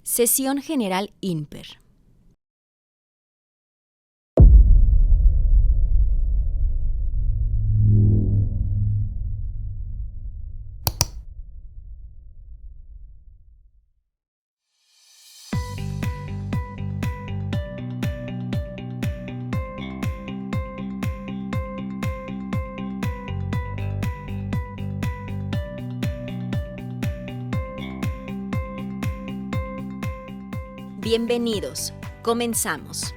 Sesión General INPER. Bienvenidos. Comenzamos.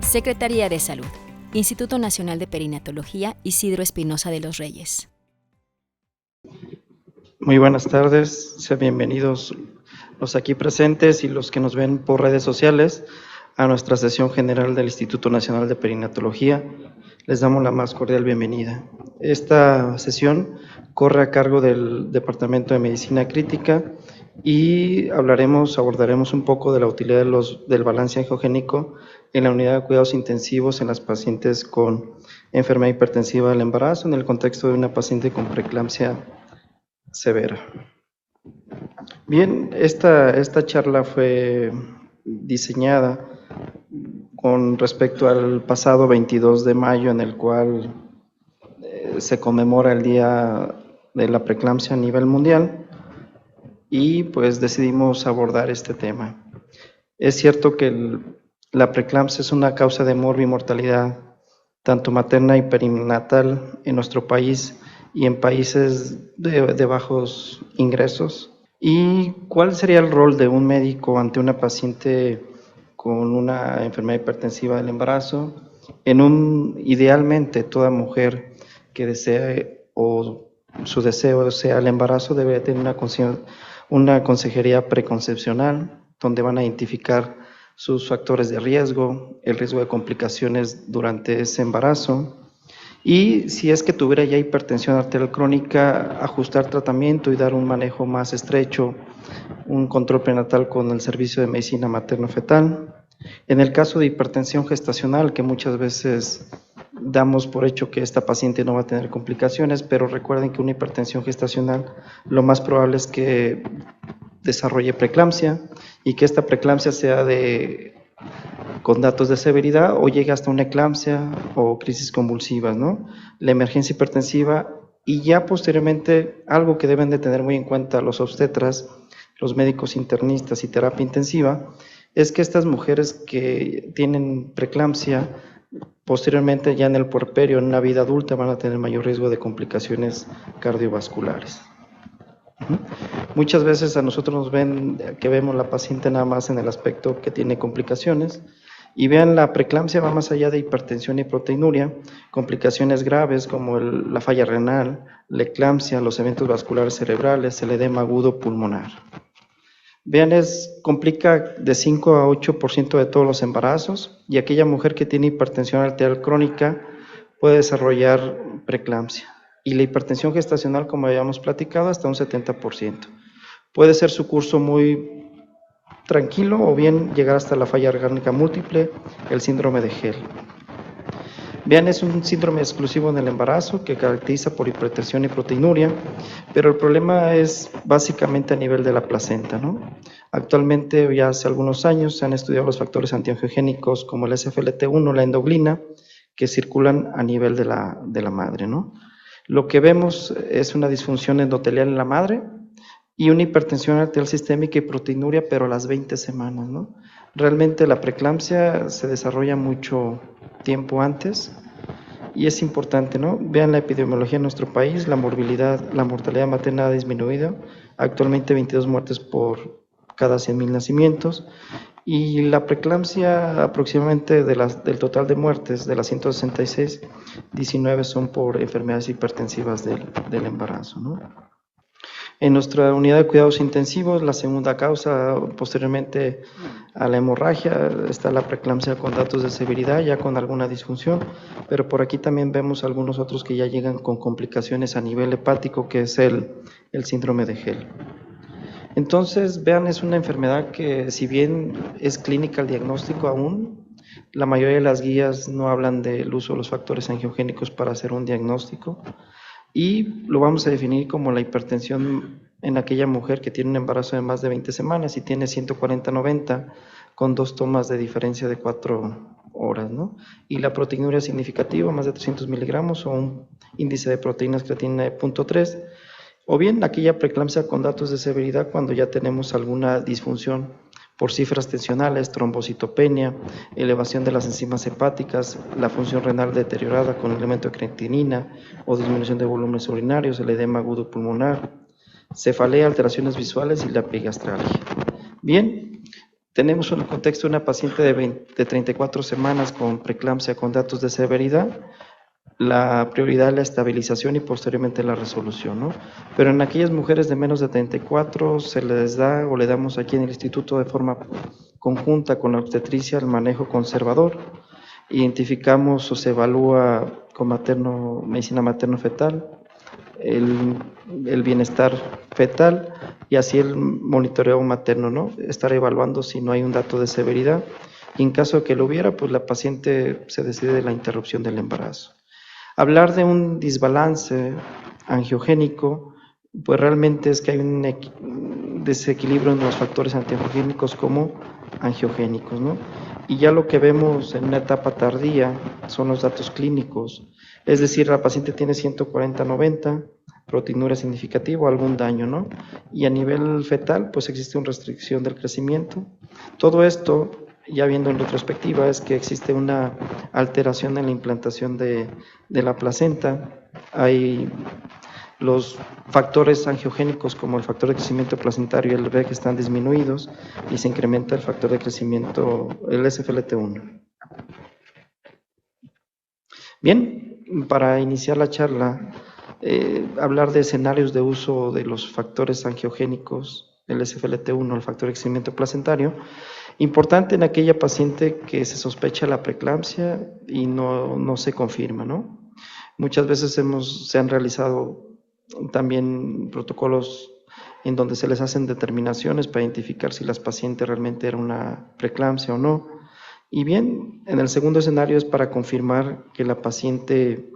Secretaría de Salud, Instituto Nacional de Perinatología, Isidro Espinosa de los Reyes. Muy buenas tardes, sean bienvenidos los aquí presentes y los que nos ven por redes sociales a nuestra sesión general del Instituto Nacional de Perinatología. Les damos la más cordial bienvenida. Esta sesión corre a cargo del Departamento de Medicina Crítica y abordaremos un poco de la utilidad del balance angiogénico en la unidad de cuidados intensivos en las pacientes con enfermedad hipertensiva del embarazo en el contexto de una paciente con preeclampsia severa. Bien, esta charla fue diseñada con respecto al pasado 22 de mayo, en el cual se conmemora el Día de la Preeclampsia a nivel mundial, y pues decidimos abordar este tema. Es cierto que la preeclampsia es una causa de morbimortalidad, tanto materna y perinatal en nuestro país y en países de bajos ingresos. ¿Y cuál sería el rol de un médico ante una paciente con una enfermedad hipertensiva del embarazo? Idealmente, toda mujer que desee o su deseo sea el embarazo debería tener una consejería preconcepcional, donde van a identificar sus factores de riesgo, el riesgo de complicaciones durante ese embarazo, y si es que tuviera ya hipertensión arterial crónica, ajustar tratamiento y dar un manejo más estrecho, un control prenatal con el servicio de medicina materno-fetal. En el caso de hipertensión gestacional, que muchas veces damos por hecho que esta paciente no va a tener complicaciones, pero recuerden que una hipertensión gestacional lo más probable es que desarrolle preeclampsia y que esta preeclampsia sea con datos de severidad o llegue hasta una eclampsia o crisis convulsivas, ¿no? La emergencia hipertensiva, y ya posteriormente algo que deben de tener muy en cuenta los obstetras, los médicos internistas y terapia intensiva, es que estas mujeres que tienen preeclampsia, posteriormente ya en el puerperio, en una vida adulta, van a tener mayor riesgo de complicaciones cardiovasculares. Muchas veces a nosotros nos ven que vemos la paciente nada más en el aspecto que tiene complicaciones, y vean, la preeclampsia va más allá de hipertensión y proteinuria, complicaciones graves como la falla renal, la eclampsia, los eventos vasculares cerebrales, el edema agudo pulmonar. Vean, complica de 5 a 8% de todos los embarazos, y aquella mujer que tiene hipertensión arterial crónica puede desarrollar preeclampsia. Y la hipertensión gestacional, como habíamos platicado, hasta un 70%. Puede ser su curso muy tranquilo o bien llegar hasta la falla orgánica múltiple, el síndrome de Hell. Vean, es un síndrome exclusivo en el embarazo que caracteriza por hipertensión y proteinuria, pero el problema es básicamente a nivel de la placenta, ¿no? Actualmente, ya hace algunos años, se han estudiado los factores antiangiogénicos como el SFLT1, la endoglina, que circulan a nivel de la madre, ¿no? Lo que vemos es una disfunción endotelial en la madre y una hipertensión arterial sistémica y proteinuria, pero a las 20 semanas, ¿no? Realmente la preeclampsia se desarrolla mucho tiempo antes y es importante, ¿no? Vean la epidemiología en nuestro país, la mortalidad materna ha disminuido, actualmente 22 muertes por cada 100,000 nacimientos, y la preeclampsia aproximadamente del total de muertes, de las 166, 19 son por enfermedades hipertensivas del embarazo, ¿no? En nuestra unidad de cuidados intensivos, la segunda causa posteriormente a la hemorragia está la preeclampsia con datos de severidad, ya con alguna disfunción, pero por aquí también vemos algunos otros que ya llegan con complicaciones a nivel hepático, que es el síndrome de Hell. Entonces, vean, es una enfermedad que, si bien es clínica el diagnóstico aún, La mayoría de las guías no hablan del uso de los factores angiogénicos para hacer un diagnóstico y lo vamos a definir como la hipertensión en aquella mujer que tiene un embarazo de más de 20 semanas y tiene 140/90 con 2 tomas de diferencia de 4 horas, ¿no? Y la proteinuria significativa, más de 300 miligramos o un índice de proteínas creatinina de 0.3, o bien aquella preeclampsia con datos de severidad cuando ya tenemos alguna disfunción por cifras tensionales, trombocitopenia, elevación de las enzimas hepáticas, la función renal deteriorada con elemento de creatinina o disminución de volúmenes urinarios, el edema agudo pulmonar, cefalea, alteraciones visuales y la epigastralgia. Bien, tenemos en el contexto de una paciente de 34 semanas con preeclampsia con datos de severidad. La prioridad es la estabilización y posteriormente la resolución, ¿no? Pero en aquellas mujeres de menos de 34 se les da o le damos aquí en el instituto de forma conjunta con la obstetricia el manejo conservador. Identificamos o se evalúa con medicina materno-fetal el bienestar fetal y así el monitoreo materno, ¿no? Estar evaluando si no hay un dato de severidad y en caso de que lo hubiera, pues la paciente se decide de la interrupción del embarazo. Hablar de un desbalance angiogénico, pues realmente es que hay un desequilibrio en los factores antiangiogénicos como angiogénicos, ¿no? Y ya lo que vemos en una etapa tardía son los datos clínicos, es decir, la paciente tiene 140/90, proteinuria significativa, algún daño, ¿no? Y a nivel fetal, pues existe una restricción del crecimiento. Todo esto, ya viendo en retrospectiva, es que existe una alteración en la implantación de la placenta. Hay los factores angiogénicos como el factor de crecimiento placentario y el VEC están disminuidos y se incrementa el factor de crecimiento, el SFLT1. Bien, para iniciar la charla, hablar de escenarios de uso de los factores angiogénicos, el SFLT1, el factor de crecimiento placentario, importante en aquella paciente que se sospecha la preeclampsia y no se confirma, ¿no? Muchas veces se han realizado también protocolos en donde se les hacen determinaciones para identificar si las pacientes realmente era una preeclampsia o no. Y bien, en el segundo escenario es para confirmar que la paciente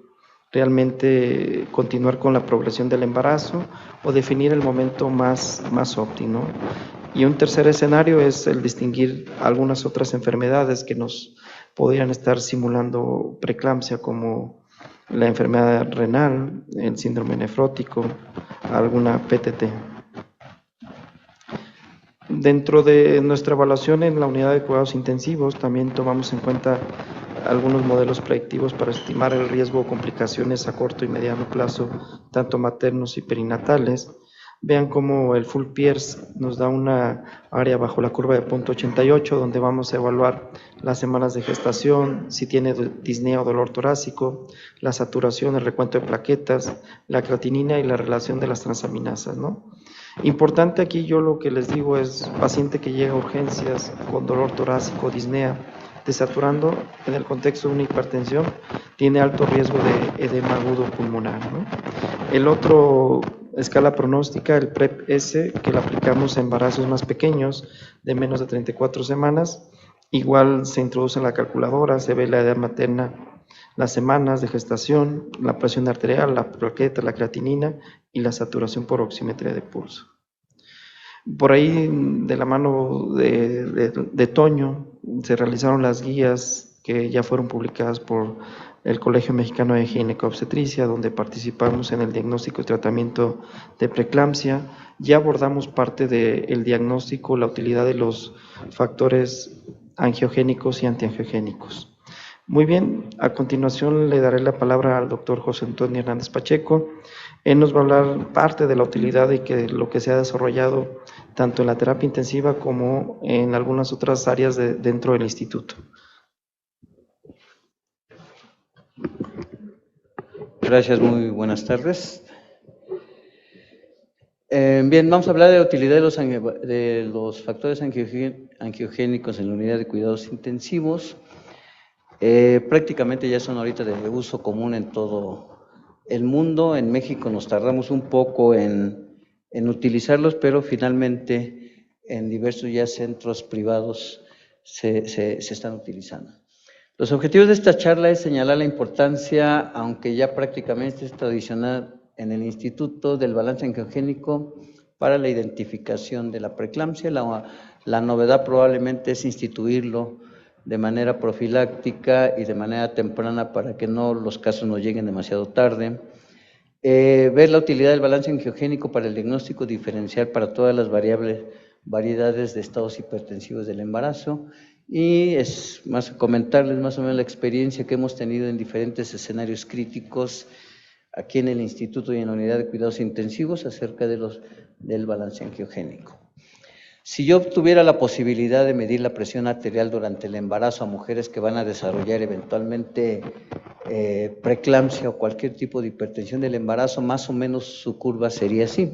realmente continuar con la progresión del embarazo o definir el momento más óptimo. Y un tercer escenario es el distinguir algunas otras enfermedades que nos podrían estar simulando preeclampsia, como la enfermedad renal, el síndrome nefrótico, alguna PTT. Dentro de nuestra evaluación en la unidad de cuidados intensivos también tomamos en cuenta algunos modelos predictivos para estimar el riesgo o complicaciones a corto y mediano plazo, tanto maternos y perinatales. Vean cómo el full Pierce nos da una área bajo la curva de 0.88, donde vamos a evaluar las semanas de gestación, si tiene disnea o dolor torácico, la saturación, el recuento de plaquetas, la creatinina y la relación de las transaminasas, ¿no? Importante aquí, yo lo que les digo es paciente que llega a urgencias con dolor torácico, disnea, desaturando en el contexto de una hipertensión, tiene alto riesgo de edema agudo pulmonar, ¿no? El otro escala pronóstica, el PREP-S, que la aplicamos a embarazos más pequeños, de menos de 34 semanas, igual se introduce en la calculadora, se ve la edad materna, las semanas de gestación, la presión arterial, la plaqueta, la creatinina y la saturación por oximetría de pulso. Por ahí, de la mano de Toño, se realizaron las guías que ya fueron publicadas por el Colegio Mexicano de Ginecobstetricia, donde participamos en el diagnóstico y tratamiento de preeclampsia. Ya abordamos parte del diagnóstico, la utilidad de los factores angiogénicos y antiangiogénicos. Muy bien, a continuación le daré la palabra al doctor José Antonio Hernández Pacheco. Él nos va a hablar parte de la utilidad y lo que se ha desarrollado tanto en la terapia intensiva como en algunas otras áreas dentro del instituto. Gracias, muy buenas tardes. Bien, vamos a hablar de la utilidad de los factores angiogénicos en la unidad de cuidados intensivos. Prácticamente ya son ahorita de uso común en todo el mundo. En México nos tardamos un poco en utilizarlos, pero finalmente en diversos ya centros privados se están utilizando. Los objetivos de esta charla es señalar la importancia, aunque ya prácticamente es tradicional en el Instituto, del balance angiogénico para la identificación de la preeclampsia. La novedad probablemente es instituirlo de manera profiláctica y de manera temprana para que los casos no lleguen demasiado tarde. Ver la utilidad del balance angiogénico para el diagnóstico diferencial para todas las variedades de estados hipertensivos del embarazo. Y es más comentarles más o menos la experiencia que hemos tenido en diferentes escenarios críticos aquí en el Instituto y en la Unidad de Cuidados Intensivos acerca del balance angiogénico. Si yo tuviera la posibilidad de medir la presión arterial durante el embarazo a mujeres que van a desarrollar eventualmente preeclampsia o cualquier tipo de hipertensión del embarazo, más o menos su curva sería así.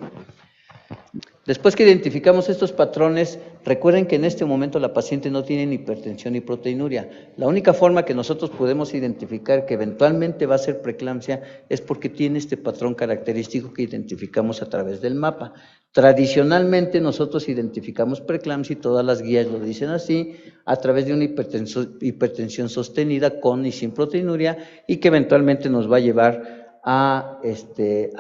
Después que identificamos estos patrones, recuerden que en este momento la paciente no tiene ni hipertensión ni proteinuria. La única forma que nosotros podemos identificar que eventualmente va a ser preeclampsia es porque tiene este patrón característico que identificamos a través del mapa. Tradicionalmente nosotros identificamos preeclampsia y todas las guías lo dicen así, a través de una hipertensión sostenida con y sin proteinuria y que eventualmente nos va a llevar a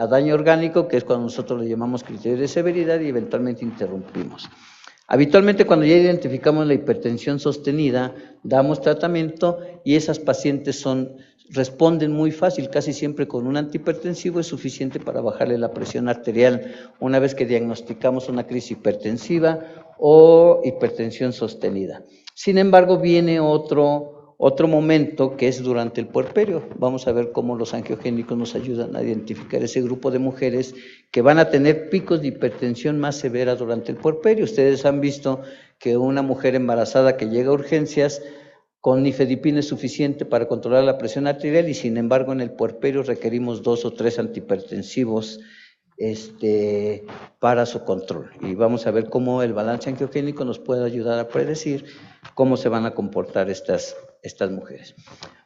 daño orgánico, que es cuando nosotros le llamamos criterio de severidad y eventualmente interrumpimos. Habitualmente cuando ya identificamos la hipertensión sostenida, damos tratamiento y esas pacientes responden muy fácil, casi siempre con un antihipertensivo es suficiente para bajarle la presión arterial una vez que diagnosticamos una crisis hipertensiva o hipertensión sostenida. Sin embargo, viene otro momento que es durante el puerperio. Vamos a ver cómo los angiogénicos nos ayudan a identificar ese grupo de mujeres que van a tener picos de hipertensión más severa durante el puerperio. Ustedes han visto que una mujer embarazada que llega a urgencias con nifedipina es suficiente para controlar la presión arterial y sin embargo en el puerperio requerimos 2 o 3 antihipertensivos para su control. Y vamos a ver cómo el balance angiogénico nos puede ayudar a predecir cómo se van a comportar estas mujeres.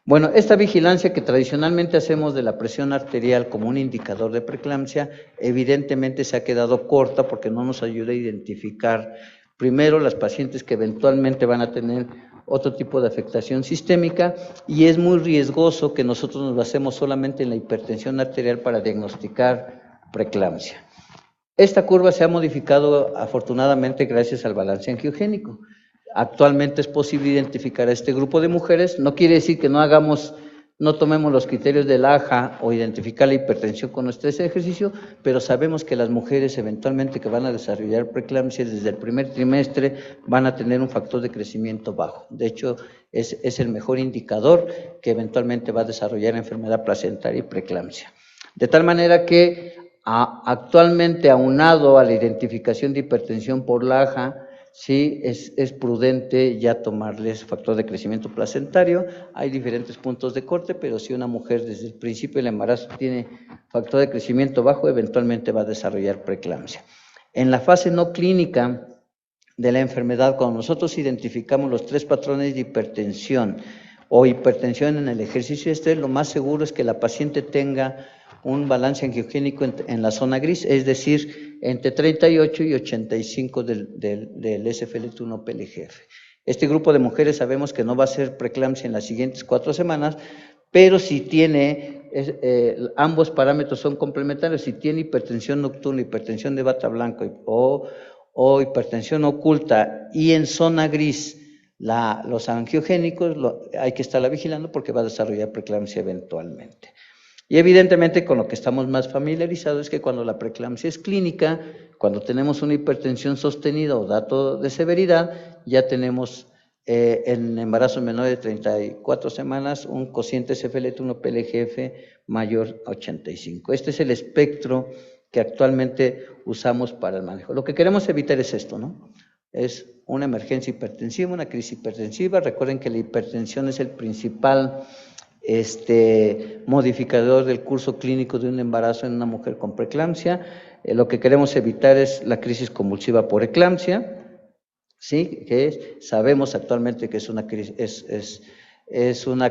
Bueno, esta vigilancia que tradicionalmente hacemos de la presión arterial como un indicador de preeclampsia, evidentemente se ha quedado corta porque no nos ayuda a identificar primero las pacientes que eventualmente van a tener otro tipo de afectación sistémica y es muy riesgoso que nosotros nos basemos solamente en la hipertensión arterial para diagnosticar preeclampsia. Esta curva se ha modificado afortunadamente gracias al balance angiogénico. Actualmente es posible identificar a este grupo de mujeres, no quiere decir que no tomemos los criterios del AJA o identificar la hipertensión con nuestro ejercicio, pero sabemos que las mujeres eventualmente que van a desarrollar preeclampsia desde el primer trimestre van a tener un factor de crecimiento bajo. De hecho, es el mejor indicador que eventualmente va a desarrollar enfermedad placentaria y preeclampsia. De tal manera que actualmente, aunado a la identificación de hipertensión por la AJA, sí, es prudente ya tomarles factor de crecimiento placentario. Hay diferentes puntos de corte, pero si una mujer desde el principio del embarazo tiene factor de crecimiento bajo, eventualmente va a desarrollar preeclampsia. En la fase no clínica de la enfermedad, cuando nosotros identificamos los 3 patrones de hipertensión o hipertensión en el ejercicio estrés, lo más seguro es que la paciente tenga un balance angiogénico en la zona gris, es decir, entre 38 y 85 del SFL1-PLGF. Este grupo de mujeres sabemos que no va a ser preeclampsia en las siguientes 4 semanas, pero si tiene, ambos parámetros son complementarios, si tiene hipertensión nocturna, hipertensión de bata blanca o hipertensión oculta y en zona gris los angiogénicos, hay que estarla vigilando porque va a desarrollar preeclampsia eventualmente. Y evidentemente con lo que estamos más familiarizados es que cuando la preeclampsia es clínica, cuando tenemos una hipertensión sostenida o dato de severidad, ya tenemos en embarazos menores de 34 semanas un cociente SFL1-PLGF mayor a 85. Este es el espectro que actualmente usamos para el manejo. Lo que queremos evitar es esto, ¿no? Es una emergencia hipertensiva, una crisis hipertensiva. Recuerden que la hipertensión es el principal modificador del curso clínico de un embarazo en una mujer con preeclampsia. Lo que queremos evitar es la crisis convulsiva por eclampsia, ¿sí? Que sabemos actualmente que es una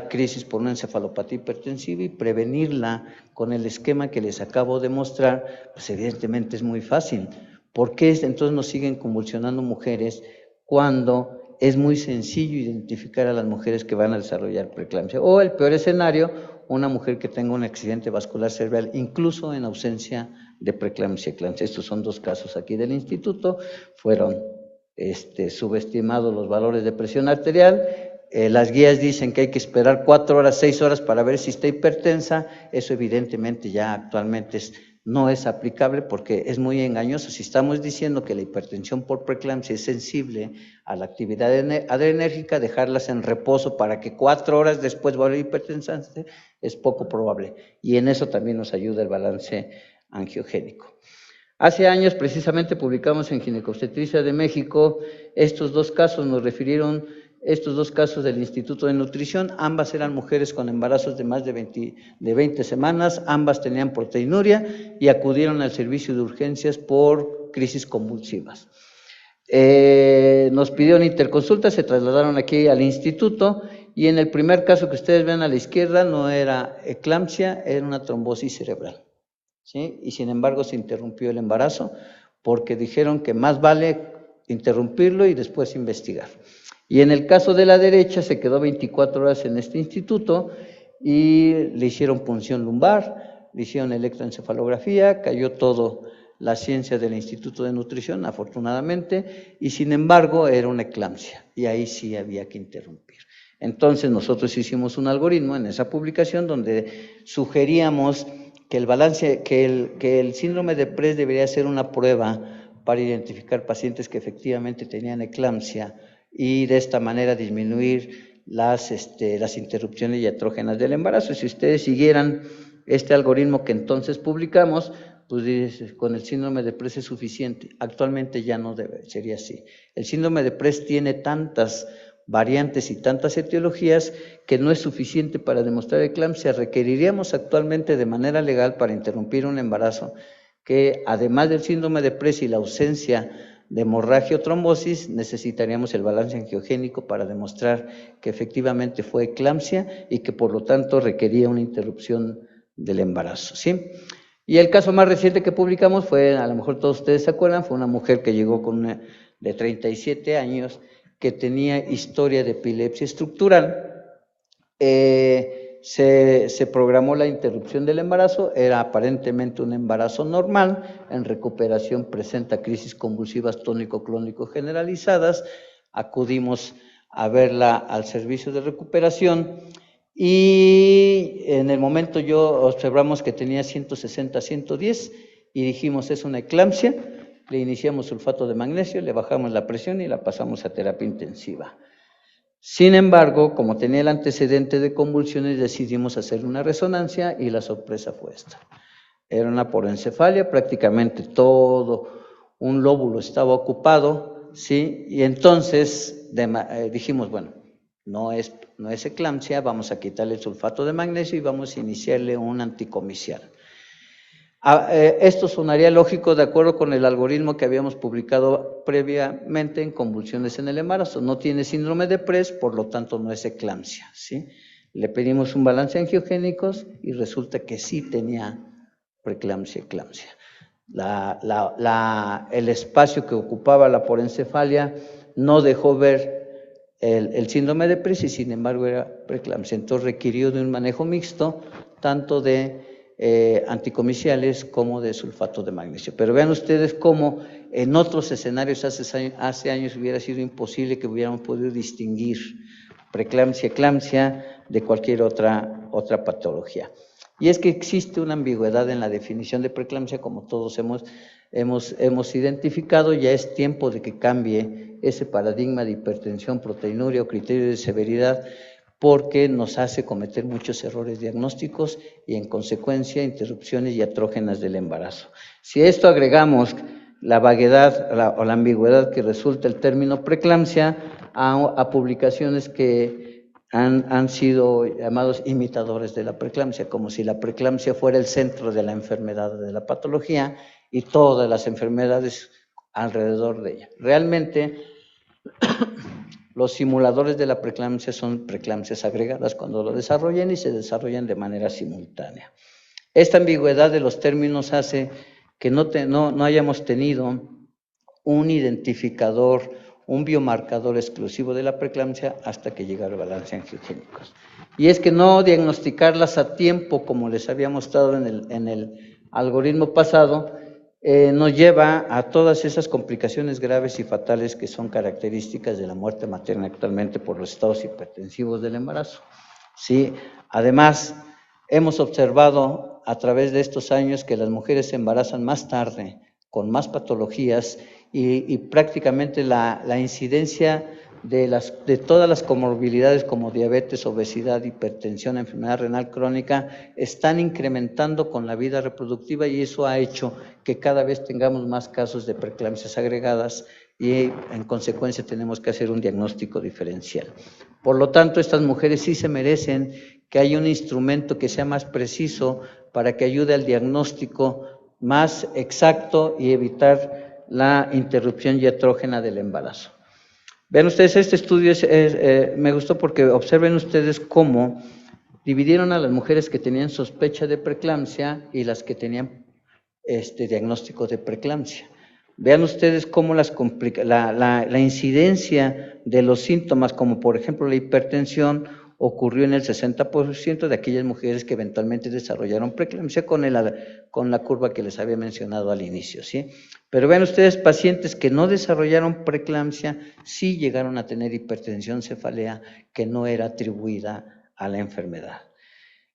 crisis por una encefalopatía hipertensiva y prevenirla con el esquema que les acabo de mostrar, pues evidentemente es muy fácil. ¿Por qué entonces nos siguen convulsionando mujeres cuando es muy sencillo identificar a las mujeres que van a desarrollar preeclampsia. O el peor escenario, una mujer que tenga un accidente vascular cerebral, incluso en ausencia de preeclampsia, eclampsia. Estos son 2 casos aquí del instituto, fueron subestimados los valores de presión arterial. Las guías dicen que hay que esperar 4 horas, 6 horas para ver si está hipertensa. Eso evidentemente ya actualmente no es aplicable porque es muy engañoso. Si estamos diciendo que la hipertensión por preeclampsia es sensible a la actividad adrenérgica, dejarlas en reposo para que 4 horas después vuelva hipertensante es poco probable. Y en eso también nos ayuda el balance angiogénico. Hace años precisamente publicamos en Ginecobstetricia de México estos 2 casos, nos refirieron estos 2 casos del Instituto de Nutrición. Ambas eran mujeres con embarazos de más de 20 semanas, ambas tenían proteinuria y acudieron al servicio de urgencias por crisis convulsivas. Nos pidieron interconsulta, se trasladaron aquí al instituto y en el primer caso que ustedes ven a la izquierda no era eclampsia, era una trombosis cerebral, ¿sí? Y sin embargo se interrumpió el embarazo porque dijeron que más vale interrumpirlo y después investigar. Y en el caso de la derecha se quedó 24 horas en este instituto y le hicieron punción lumbar, le hicieron electroencefalografía, cayó todo la ciencia del Instituto de Nutrición, afortunadamente, y sin embargo era una eclampsia y ahí sí había que interrumpir. Entonces nosotros hicimos un algoritmo en esa publicación donde sugeríamos que el síndrome de Press debería ser una prueba para identificar pacientes que efectivamente tenían eclampsia y de esta manera disminuir las interrupciones diatrógenas del embarazo. Si ustedes siguieran este algoritmo que entonces publicamos, pues con el síndrome de Press es suficiente. Actualmente ya no sería así. El síndrome de Press tiene tantas variantes y tantas etiologías que no es suficiente para demostrar eclampsia. Requeriríamos actualmente de manera legal para interrumpir un embarazo que además del síndrome de Press y la ausencia de hemorragia o trombosis, necesitaríamos el balance angiogénico para demostrar que efectivamente fue eclampsia y que por lo tanto requería una interrupción del embarazo, ¿sí? Y el caso más reciente que publicamos fue, a lo mejor todos ustedes se acuerdan, fue una mujer que llegó de 37 años que tenía historia de epilepsia estructural. Se programó la interrupción del embarazo, era aparentemente un embarazo normal, en recuperación presenta crisis convulsivas tónico-clónico generalizadas, acudimos a verla al servicio de recuperación y en el momento observamos que tenía 160, 110 y dijimos es una eclampsia, le iniciamos sulfato de magnesio, le bajamos la presión y la pasamos a terapia intensiva. Sin embargo, como tenía el antecedente de convulsiones, decidimos hacer una resonancia y la sorpresa fue esta. Era una porencefalia, prácticamente todo un lóbulo estaba ocupado, ¿sí? Y entonces dijimos, bueno, no es eclampsia, vamos a quitarle el sulfato de magnesio y vamos a iniciarle un anticomicial. Esto sonaría lógico de acuerdo con el algoritmo que habíamos publicado previamente en convulsiones en el embarazo. No tiene síndrome de Press, por lo tanto no es eclampsia, ¿sí? Le pedimos un balance angiogénico y resulta que sí tenía preeclampsia, eclampsia. El espacio que ocupaba la porencefalia no dejó ver el síndrome de Press y sin embargo era preeclampsia. Entonces requirió de un manejo mixto, tanto de anticomiciales como de sulfato de magnesio. Pero vean ustedes cómo en otros escenarios hace años hubiera sido imposible que hubiéramos podido distinguir preeclampsia, eclampsia de cualquier otra patología. Y es que existe una ambigüedad en la definición de preeclampsia, como todos hemos identificado. Ya es tiempo de que cambie ese paradigma de hipertensión, proteinuria o criterio de severidad, porque nos hace cometer muchos errores diagnósticos y en consecuencia interrupciones diatrógenas del embarazo. Si a esto agregamos la vaguedad o la ambigüedad que resulta el término preeclampsia a publicaciones que han sido llamados imitadores de la preeclampsia, como si la preeclampsia fuera el centro de la enfermedad, de la patología y todas las enfermedades alrededor de ella. Realmente los simuladores de la preeclampsia son preeclampsias agregadas cuando lo desarrollan y se desarrollan de manera simultánea. Esta ambigüedad de los términos hace que no hayamos tenido un identificador un biomarcador exclusivo de la preeclampsia hasta que llega al balance angiogénico. Y es que no diagnosticarlas a tiempo, como les había mostrado en el algoritmo pasado, nos lleva a todas esas complicaciones graves y fatales que son características de la muerte materna actualmente por los estados hipertensivos del embarazo. Sí, además, hemos observado a través de estos años que las mujeres se embarazan más tarde, con más patologías y prácticamente la incidencia de todas las comorbilidades como diabetes, obesidad, hipertensión, enfermedad renal crónica, están incrementando con la vida reproductiva y eso ha hecho que cada vez tengamos más casos de preeclampsias agregadas y en consecuencia tenemos que hacer un diagnóstico diferencial. Por lo tanto, estas mujeres sí se merecen que haya un instrumento que sea más preciso para que ayude al diagnóstico más exacto y evitar la interrupción diatrógena del embarazo. Vean ustedes, este estudio me gustó porque observen ustedes cómo dividieron a las mujeres que tenían sospecha de preeclampsia y las que tenían diagnóstico de preeclampsia. Vean ustedes cómo la incidencia de los síntomas, como por ejemplo la hipertensión, ocurrió en el 60% de aquellas mujeres que eventualmente desarrollaron preeclampsia con la curva que les había mencionado al inicio, ¿sí? Pero vean ustedes, pacientes que no desarrollaron preeclampsia, sí llegaron a tener hipertensión, cefalea, que no era atribuida a la enfermedad.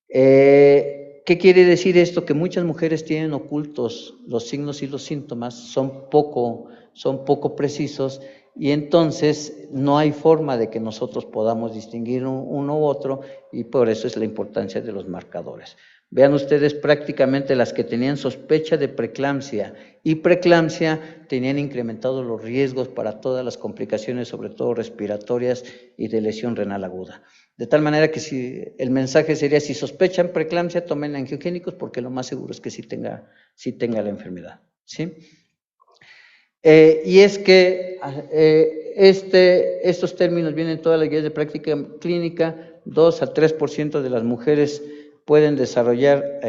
¿Qué quiere decir esto? Que muchas mujeres tienen ocultos los signos y los síntomas, son poco precisos, y entonces no hay forma de que nosotros podamos distinguir uno u otro, y por eso es la importancia de los marcadores. Vean ustedes, prácticamente las que tenían sospecha de preeclampsia y preeclampsia tenían incrementados los riesgos para todas las complicaciones, sobre todo respiratorias y de lesión renal aguda. De tal manera que el mensaje sería, si sospechan preeclampsia, tomen angiogénicos porque lo más seguro es que sí tenga la enfermedad, ¿sí? Y es que estos términos vienen en todas las guías de práctica clínica. 2 a 3% de las mujeres pueden desarrollar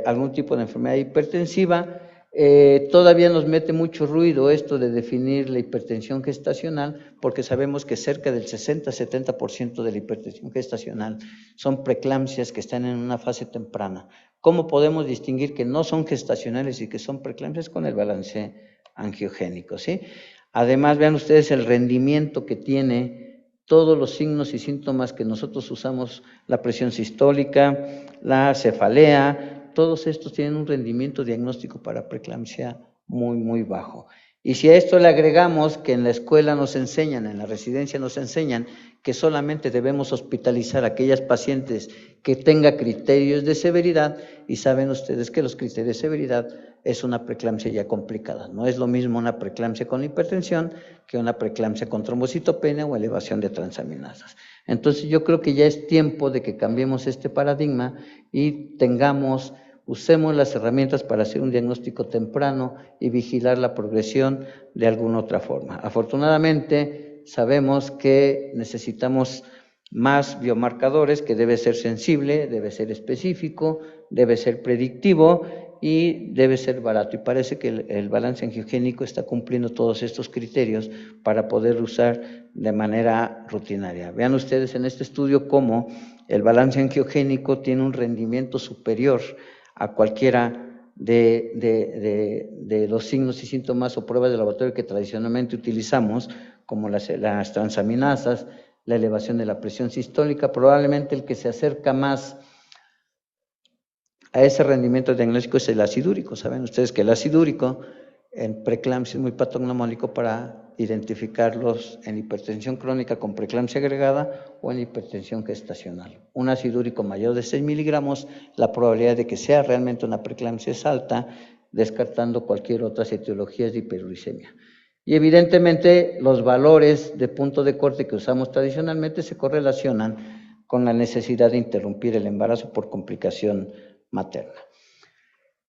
algún tipo de enfermedad hipertensiva. Todavía nos mete mucho ruido esto de definir la hipertensión gestacional, porque sabemos que cerca del 60-70% de la hipertensión gestacional son preeclampsias que están en una fase temprana. ¿Cómo podemos distinguir que no son gestacionales y que son preeclampsias? Con el balance angiogénico, ¿sí? Además, vean ustedes el rendimiento que tiene todos los signos y síntomas que nosotros usamos, la presión sistólica, la cefalea, todos estos tienen un rendimiento diagnóstico para preeclampsia muy, muy bajo. Y si a esto le agregamos que en la escuela nos enseñan, en la residencia nos enseñan que solamente debemos hospitalizar a aquellas pacientes que tengan criterios de severidad, y saben ustedes que los criterios de severidad es una preeclampsia ya complicada. No es lo mismo una preeclampsia con hipertensión que una preeclampsia con trombocitopenia o elevación de transaminasas. Entonces yo creo que ya es tiempo de que cambiemos este paradigma y usemos las herramientas para hacer un diagnóstico temprano y vigilar la progresión de alguna otra forma. Afortunadamente sabemos que necesitamos más biomarcadores, que debe ser sensible, debe ser específico, debe ser predictivo y debe ser barato. Y parece que el balance angiogénico está cumpliendo todos estos criterios para poder usar de manera rutinaria. Vean ustedes en este estudio cómo el balance angiogénico tiene un rendimiento superior a cualquiera de los signos y síntomas o pruebas de laboratorio que tradicionalmente utilizamos, como las transaminasas, la elevación de la presión sistólica. Probablemente el que se acerca más a ese rendimiento diagnóstico es el ácido úrico. Saben ustedes que el ácido úrico en preeclampsia es muy patognomónico para identificarlos en hipertensión crónica con preeclampsia agregada o en hipertensión gestacional. Un ácido úrico mayor de 6 miligramos, la probabilidad de que sea realmente una preeclampsia es alta, descartando cualquier otra etiología de hiperuricemia. Y evidentemente los valores de punto de corte que usamos tradicionalmente se correlacionan con la necesidad de interrumpir el embarazo por complicación materna.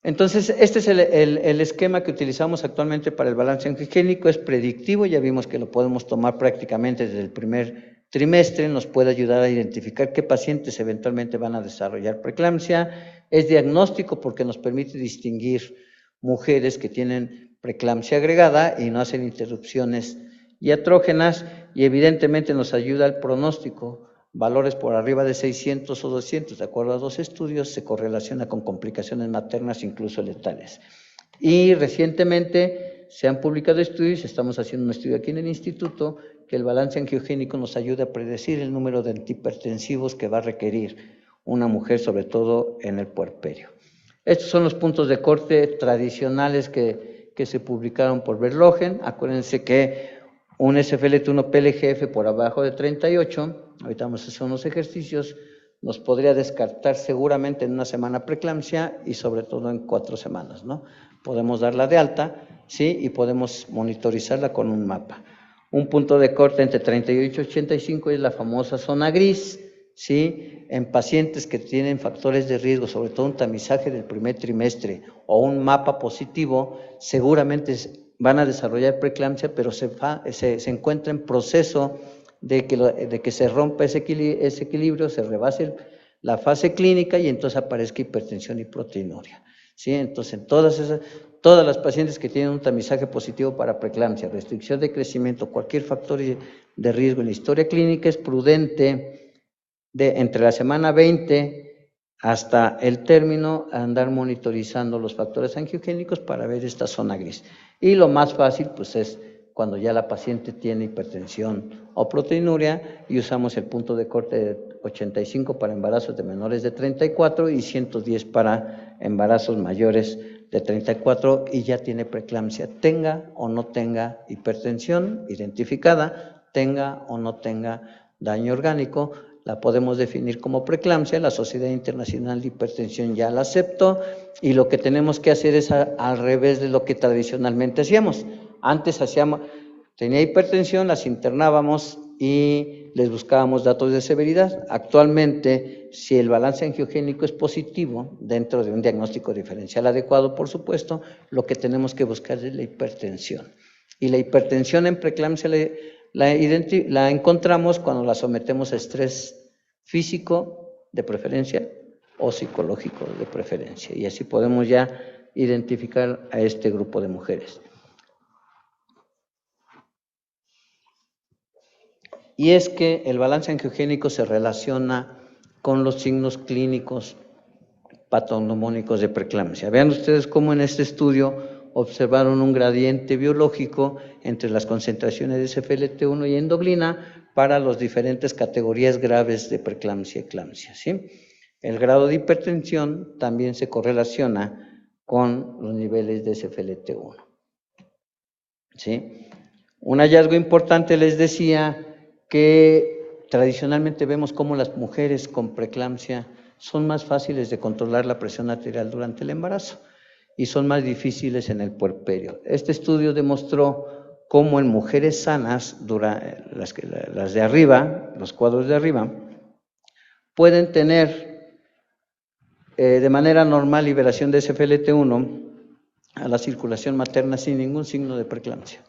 Entonces, este es el esquema que utilizamos actualmente para el balance angiogénico. Es predictivo, ya vimos que lo podemos tomar prácticamente desde el primer trimestre, nos puede ayudar a identificar qué pacientes eventualmente van a desarrollar preeclampsia. Es diagnóstico porque nos permite distinguir mujeres que tienen preeclampsia agregada y no hacen interrupciones Iatrógenas, y evidentemente nos ayuda el pronóstico. Valores por arriba de 600 o 200, de acuerdo a 2 estudios, se correlaciona con complicaciones maternas, incluso letales. Y recientemente se han publicado estudios, estamos haciendo un estudio aquí en el instituto, que el balance angiogénico nos ayuda a predecir el número de antihipertensivos que va a requerir una mujer, sobre todo en el puerperio. Estos son los puntos de corte tradicionales que se publicaron por Verlogen. Acuérdense que un SFLT1 PLGF por abajo de 38, ahorita vamos a hacer unos ejercicios, nos podría descartar seguramente en una semana preeclampsia y sobre todo en 4 semanas, ¿no? Podemos darla de alta, ¿sí? Y podemos monitorizarla con un mapa. Un punto de corte entre 38 y 85 es la famosa zona gris, ¿sí? En pacientes que tienen factores de riesgo, sobre todo un tamizaje del primer trimestre o un mapa positivo, seguramente van a desarrollar preeclampsia, pero se encuentra en proceso de que se rompa ese equilibrio, se rebase la fase clínica y entonces aparezca hipertensión y proteinuria, ¿sí? Entonces, en todas las pacientes que tienen un tamizaje positivo para preeclampsia, restricción de crecimiento, cualquier factor de riesgo en la historia clínica, es prudente entre la semana 20 hasta el término andar monitorizando los factores angiogénicos para ver esta zona gris. Y lo más fácil pues es cuando ya la paciente tiene hipertensión o proteinuria y usamos el punto de corte de 85 para embarazos de menores de 34 y 110 para embarazos mayores de 34 y ya tiene preeclampsia, tenga o no tenga hipertensión identificada, tenga o no tenga daño orgánico, la podemos definir como preeclampsia. La Sociedad Internacional de Hipertensión ya la aceptó y lo que tenemos que hacer es al revés de lo que tradicionalmente hacíamos. Antes tenía hipertensión, las internábamos y les buscábamos datos de severidad. Actualmente, si el balance angiogénico es positivo, dentro de un diagnóstico diferencial adecuado, por supuesto, lo que tenemos que buscar es la hipertensión. Y la hipertensión en preeclampsia la encontramos cuando la sometemos a estrés físico de preferencia o psicológico de preferencia. Y así podemos ya identificar a este grupo de mujeres. Y es que el balance angiogénico se relaciona con los signos clínicos patognomónicos de preeclampsia. Vean ustedes cómo en este estudio observaron un gradiente biológico entre las concentraciones de SFLT1 y endoglina para las diferentes categorías graves de preeclampsia y eclampsia, ¿sí? El grado de hipertensión también se correlaciona con los niveles de SFLT1, ¿sí? Un hallazgo importante, les decía, que tradicionalmente vemos cómo las mujeres con preeclampsia son más fáciles de controlar la presión arterial durante el embarazo y son más difíciles en el puerperio. Este estudio demostró cómo en mujeres sanas, las de arriba, los cuadros de arriba, pueden tener de manera normal liberación de SFLT1 a la circulación materna sin ningún signo de preeclampsia.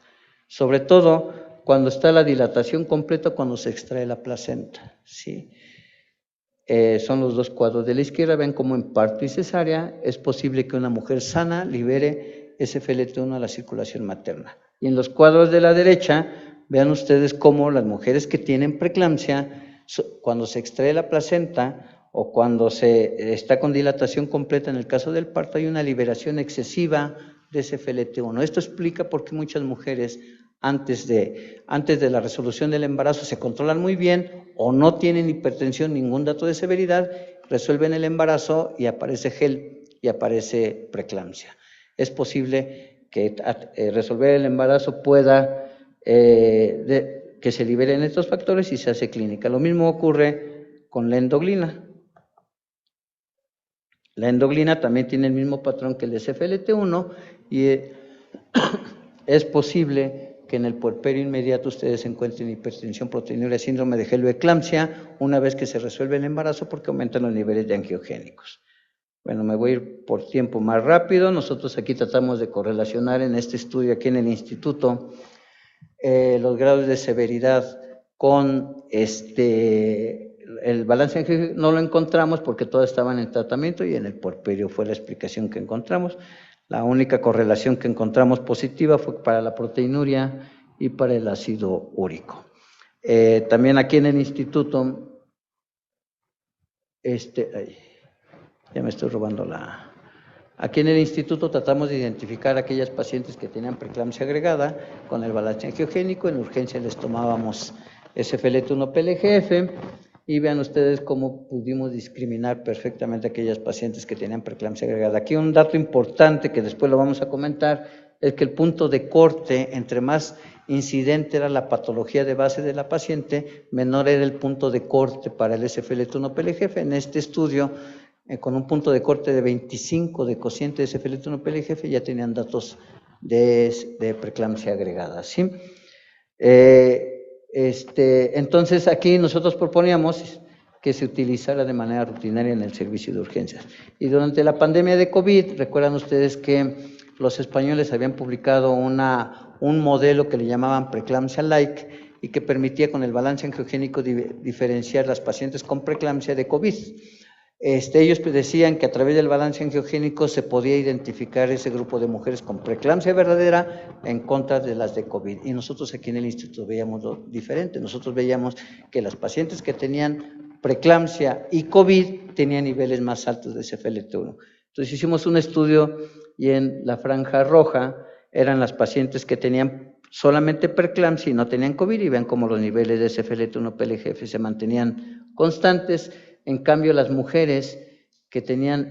Sobre todo cuando está la dilatación completa, cuando se extrae la placenta, ¿sí? Son los dos cuadros de la izquierda. Ven cómo en parto y cesárea es posible que una mujer sana libere SFLT1 a la circulación materna. Y en los cuadros de la derecha, vean ustedes cómo las mujeres que tienen preeclampsia, cuando se extrae la placenta o cuando se está con dilatación completa, en el caso del parto, hay una liberación excesiva de SFLT1. Esto explica por qué muchas mujeres antes de la resolución del embarazo se controlan muy bien o no tienen hipertensión, ningún dato de severidad, resuelven el embarazo y aparece GEL y aparece preeclampsia. Es posible que resolver el embarazo pueda que se liberen estos factores y se hace clínica. Lo mismo ocurre con la endoglina. La endoglina también tiene el mismo patrón que el SFLT1 y es posible que en el puerperio inmediato ustedes encuentren hipertensión, proteinuria, síndrome de GEL o eclampsia una vez que se resuelve el embarazo porque aumentan los niveles de angiogénicos. Bueno, me voy a ir por tiempo más rápido. Nosotros aquí tratamos de correlacionar en este estudio aquí en el instituto los grados de severidad con el balance angiogénico. No lo encontramos porque todas estaban en tratamiento y en el puerperio fue la explicación que encontramos. La única correlación que encontramos positiva fue para la proteinuria y para el ácido úrico. También aquí en el instituto, ya me estoy robando Aquí en el instituto tratamos de identificar a aquellas pacientes que tenían preeclampsia agregada con el balance angiogénico. En urgencia les tomábamos SFLT1-PLGF y vean ustedes cómo pudimos discriminar perfectamente a aquellas pacientes que tenían preeclampsia agregada. Aquí un dato importante que después lo vamos a comentar es que el punto de corte, entre más incidente era la patología de base de la paciente, menor era el punto de corte para el SFLT1-PLGF. En este estudio, con un punto de corte de 25 de cociente de SFLT1-PLGF, ya tenían datos de preeclampsia agregada, ¿sí? Entonces, aquí nosotros proponíamos que se utilizara de manera rutinaria en el servicio de urgencias. Y durante la pandemia de COVID, recuerdan ustedes que los españoles habían publicado un modelo que le llamaban preeclampsia-like y que permitía con el balance angiogénico diferenciar las pacientes con preeclampsia de COVID. Ellos decían que a través del balance angiogénico se podía identificar ese grupo de mujeres con preeclampsia verdadera en contra de las de COVID. Y nosotros aquí en el instituto veíamos lo diferente. Nosotros veíamos que las pacientes que tenían preeclampsia y COVID tenían niveles más altos de SFLT1. Entonces hicimos un estudio y en la franja roja eran las pacientes que tenían solamente preeclampsia y no tenían COVID, y vean cómo los niveles de SFLT1-PLGF se mantenían constantes. En cambio, las mujeres que tenían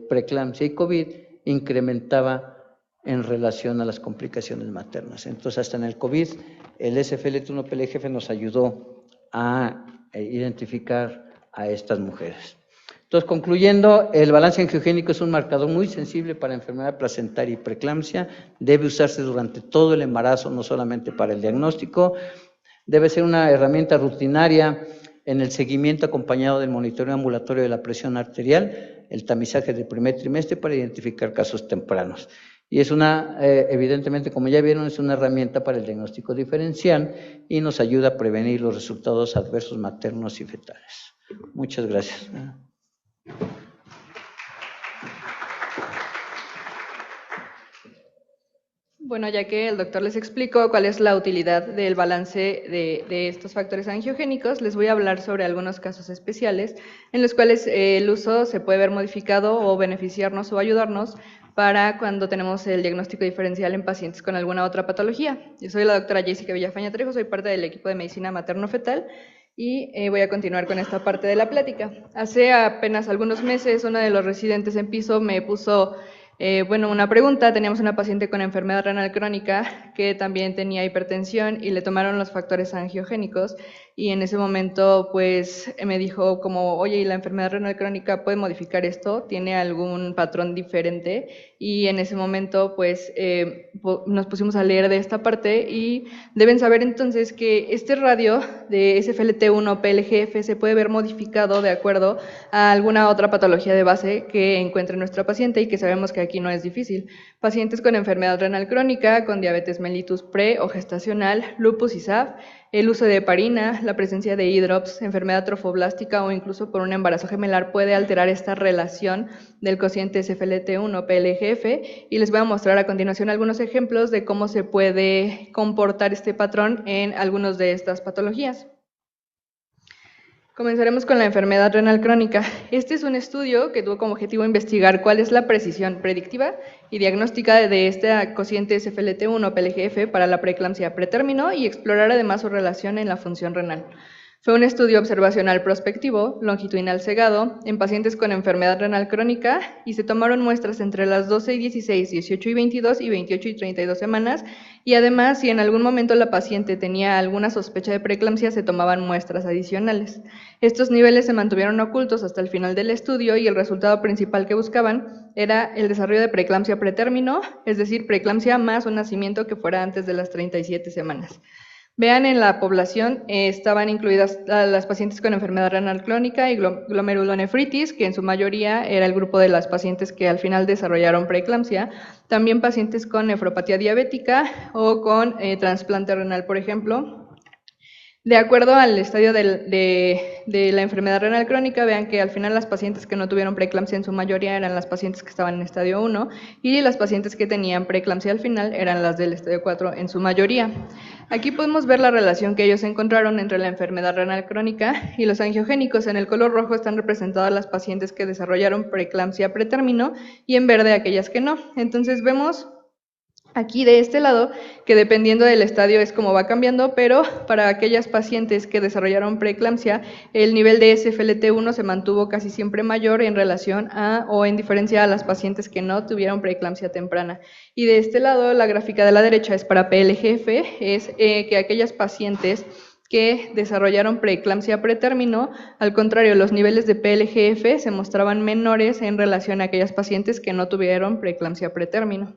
preeclampsia y COVID incrementaba en relación a las complicaciones maternas. Entonces, hasta en el COVID, el SFLT1-PLGF nos ayudó a identificar a estas mujeres. Entonces, concluyendo, el balance angiogénico es un marcador muy sensible para enfermedad placentaria y preeclampsia. Debe usarse durante todo el embarazo, no solamente para el diagnóstico. Debe ser una herramienta rutinaria en el seguimiento acompañado del monitoreo ambulatorio de la presión arterial, el tamizaje del primer trimestre para identificar casos tempranos. Y es evidentemente, como ya vieron, es una herramienta para el diagnóstico diferencial y nos ayuda a prevenir los resultados adversos maternos y fetales. Muchas gracias. Bueno, ya que el doctor les explicó cuál es la utilidad del balance de estos factores angiogénicos, les voy a hablar sobre algunos casos especiales en los cuales el uso se puede ver modificado o beneficiarnos o ayudarnos para cuando tenemos el diagnóstico diferencial en pacientes con alguna otra patología. Yo soy la doctora Jessica Villafaña Trejo, soy parte del equipo de medicina materno-fetal y voy a continuar con esta parte de la plática. Hace apenas algunos meses, uno de los residentes en piso me puso una pregunta. Teníamos una paciente con enfermedad renal crónica que también tenía hipertensión y le tomaron los factores angiogénicos y en ese momento pues me dijo como, oye, ¿y la enfermedad renal crónica puede modificar esto? ¿Tiene algún patrón diferente? Y en ese momento pues nos pusimos a leer de esta parte y deben saber entonces que este radio de SFLT1-PLGF se puede ver modificado de acuerdo a alguna otra patología de base que encuentre nuestra paciente y que sabemos que aquí no es difícil. Pacientes con enfermedad renal crónica, con diabetes mellitus pre o gestacional, lupus y SAF, el uso de heparina, la presencia de E-drops, enfermedad trofoblástica o incluso por un embarazo gemelar puede alterar esta relación del cociente SFLT1-PLGF y les voy a mostrar a continuación algunos ejemplos de cómo se puede comportar este patrón en algunas de estas patologías. Comenzaremos con la enfermedad renal crónica. Este es un estudio que tuvo como objetivo investigar cuál es la precisión predictiva y diagnóstica de este cociente SFLT1-PLGF para la preeclampsia pretérmino y explorar además su relación en la función renal. Fue un estudio observacional prospectivo, longitudinal cegado, en pacientes con enfermedad renal crónica y se tomaron muestras entre las 12 y 16, 18 y 22 y 28 y 32 semanas y además si en algún momento la paciente tenía alguna sospecha de preeclampsia se tomaban muestras adicionales. Estos niveles se mantuvieron ocultos hasta el final del estudio y el resultado principal que buscaban era el desarrollo de preeclampsia pretérmino, es decir, preeclampsia más un nacimiento que fuera antes de las 37 semanas. Vean, en la población estaban incluidas las pacientes con enfermedad renal crónica y glomerulonefritis, que en su mayoría era el grupo de las pacientes que al final desarrollaron preeclampsia, también pacientes con nefropatía diabética o con trasplante renal, por ejemplo. De acuerdo al estadio de la enfermedad renal crónica, vean que al final las pacientes que no tuvieron preeclampsia en su mayoría eran las pacientes que estaban en estadio 1 y las pacientes que tenían preeclampsia al final eran las del estadio 4 en su mayoría. Aquí podemos ver la relación que ellos encontraron entre la enfermedad renal crónica y los angiogénicos. En el color rojo están representadas las pacientes que desarrollaron preeclampsia pretérmino y en verde aquellas que no. Entonces vemos aquí de este lado, que dependiendo del estadio es como va cambiando, pero para aquellas pacientes que desarrollaron preeclampsia, el nivel de SFLT1 se mantuvo casi siempre mayor en relación a o en diferencia a las pacientes que no tuvieron preeclampsia temprana. Y de este lado, la gráfica de la derecha es para PLGF, es que aquellas pacientes que desarrollaron preeclampsia pretérmino, al contrario, los niveles de PLGF se mostraban menores en relación a aquellas pacientes que no tuvieron preeclampsia pretérmino.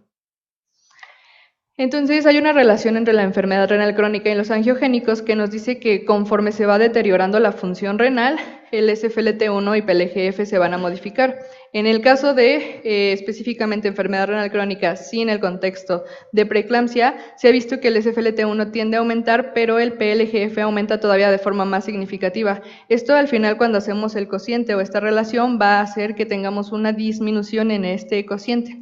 Entonces hay una relación entre la enfermedad renal crónica y los angiogénicos que nos dice que conforme se va deteriorando la función renal, el SFLT1 y PLGF se van a modificar. En el caso de específicamente enfermedad renal crónica sin el contexto de preeclampsia, se ha visto que el SFLT1 tiende a aumentar, pero el PLGF aumenta todavía de forma más significativa. Esto al final cuando hacemos el cociente o esta relación va a hacer que tengamos una disminución en este cociente.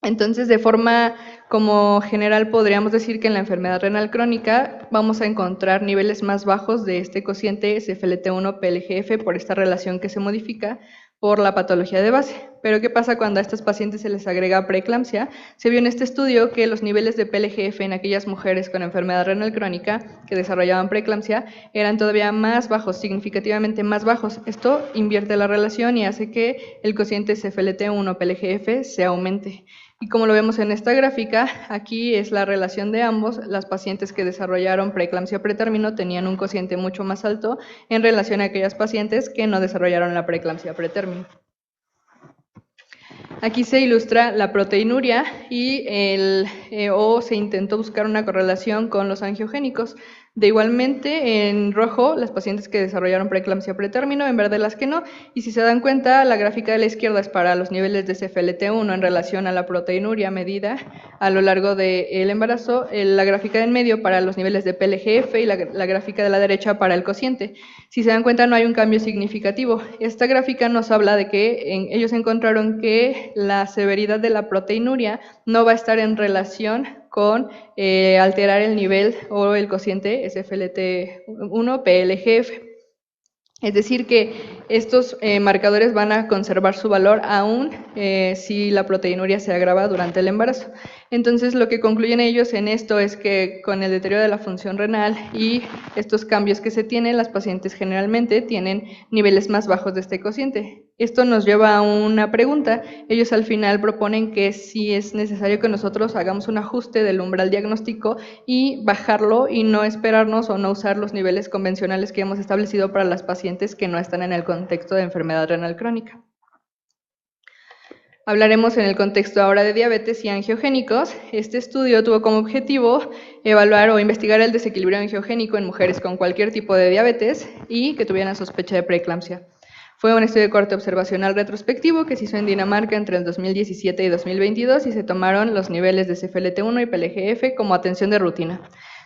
Entonces, de forma como general, podríamos decir que en la enfermedad renal crónica vamos a encontrar niveles más bajos de este cociente SFLT1-PLGF por esta relación que se modifica por la patología de base. Pero, ¿qué pasa cuando a estas pacientes se les agrega preeclampsia? Se vio en este estudio que los niveles de PLGF en aquellas mujeres con enfermedad renal crónica que desarrollaban preeclampsia eran todavía más bajos, significativamente más bajos. Esto invierte la relación y hace que el cociente SFLT1-PLGF se aumente. Y como lo vemos en esta gráfica, aquí es la relación de ambos. Las pacientes que desarrollaron preeclampsia pretérmino tenían un cociente mucho más alto en relación a aquellas pacientes que no desarrollaron la preeclampsia pretérmino. Aquí se ilustra la proteinuria y se intentó buscar una correlación con los angiogénicos. De igualmente, en rojo, las pacientes que desarrollaron preeclampsia pretérmino, en verde las que no, y si se dan cuenta, la gráfica de la izquierda es para los niveles de SFLT1 en relación a la proteinuria medida a lo largo del embarazo, la gráfica de en medio para los niveles de PLGF y la gráfica de la derecha para el cociente. Si se dan cuenta, no hay un cambio significativo. Esta gráfica nos habla de que ellos encontraron que la severidad de la proteinuria no va a estar en relación con alterar el nivel o el cociente SFLT1-PLGF. Es decir, que estos marcadores van a conservar su valor aún si la proteinuria se agrava durante el embarazo. Entonces, lo que concluyen ellos en esto es que con el deterioro de la función renal y estos cambios que se tienen, las pacientes generalmente tienen niveles más bajos de este cociente. Esto nos lleva a una pregunta. Ellos al final proponen que si es necesario que nosotros hagamos un ajuste del umbral diagnóstico y bajarlo y no esperarnos o no usar los niveles convencionales que hemos establecido para las pacientes que no están en el contexto de enfermedad renal crónica. Hablaremos en el contexto ahora de diabetes y angiogénicos. Este estudio tuvo como objetivo evaluar o investigar el desequilibrio angiogénico en mujeres con cualquier tipo de diabetes y que tuvieran sospecha de preeclampsia. Fue un estudio de corte observacional retrospectivo que se hizo en Dinamarca entre el 2017 y 2022 y se tomaron los niveles de SFLT1 y PLGF como atención de rutina.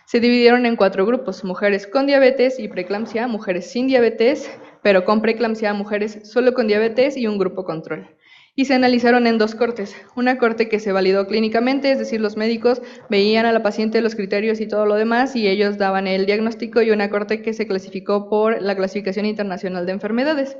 Se dividieron en 4 grupos: mujeres con diabetes y preeclampsia, mujeres sin diabetes, pero con preeclampsia, mujeres solo con diabetes y un grupo control. Y se analizaron en 2 cortes. Una corte que se validó clínicamente, es decir, los médicos veían a la paciente los criterios y todo lo demás y ellos daban el diagnóstico, y una corte que se clasificó por la Clasificación Internacional de Enfermedades.